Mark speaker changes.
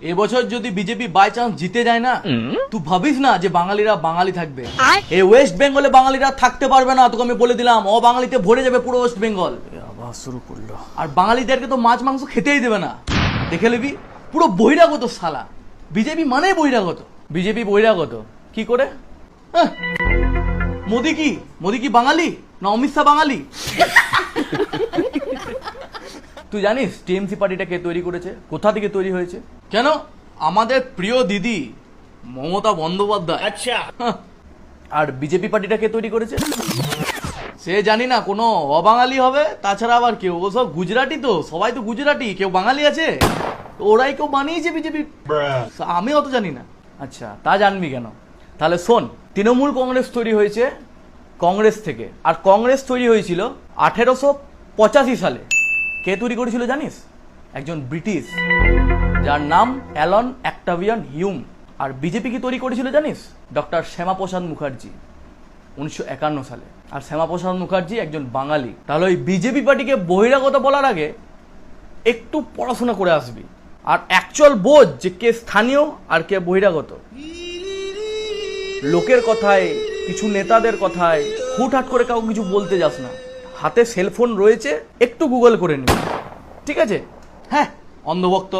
Speaker 1: এবছর যদি BJP by chance জিতে যায় না, তুই ভাবিস না যে বাঙালিরা বাঙালি থাকবে। এই ওয়েস্ট বেঙ্গলে বাঙালিরা থাকতে পারবে না, তোকে আমি বলে দিলাম। অবাঙালিতে ভরে যাবে পুরো ওয়েস্ট বেঙ্গল।
Speaker 2: আবার শুরু করলো।
Speaker 1: আর বাঙালিদেরকে তো মাছ মাংস খেতেই দেবে না, দেখে নিবি। পুরো বহিরাগত শালা। বিজেপি মানে বহিরাগত। বিজেপি বহিরাগত কি করে? মোদি কি বাঙালি না অমিত শাহ বাঙালি? তুই জানিস টিএমসি পার্টিটা কে তৈরি করেছে, কোথা থেকে তৈরি হয়েছে? কেন? আমাদের প্রিয় দিদি মমতা বন্দ্যোপাধ্যায়। আচ্ছা। আর বিজেপি পার্টিটা কে তৈরি করেছে? সে জানি না, কোনো অবাঙালি হবে, তাছাড়া আবার কেউ। ও সব গুজরাটি, তো সবাই তো গুজরাটি, কেউ বাঙালি আছে? ওরাই কেউ বানিয়েছে বিজেপি। আমি অত জানি না। আচ্ছা, তা জানবি কেন? তাহলে শোন, তৃণমূল কংগ্রেস তৈরি হয়েছে কংগ্রেস থেকে, আর কংগ্রেস তৈরি হয়েছিল 1885 সালে। কে তৈরি করেছিল জানিস? একজন ব্রিটিশ, যার নাম অ্যালান অক্টাভিয়ান হিউম। আর বিজেপি কি তৈরি করেছিল জানিস? ডক্টর শ্যামাপ্রসাদ মুখার্জি 1951 সালে। আর শ্যামাপ্রসাদ মুখার্জি একজন বাঙালি। তাহলে ওই বিজেপি পার্টিকে বহিরাগত বলার আগে একটু পড়াশোনা করে আসবি, আর অ্যাকচুয়াল বোঝ যে কে স্থানীয় আর কে বহিরাগত। লোকের কথায়, কিছু নেতাদের কথায় হুটহাট করে কাউকে কিছু বলতে যাস না। হাতে সেলফোন রয়েছে, একটু গুগল করে নিবি, ঠিক আছে? হ্যাঁ, অন্ধভক্ত।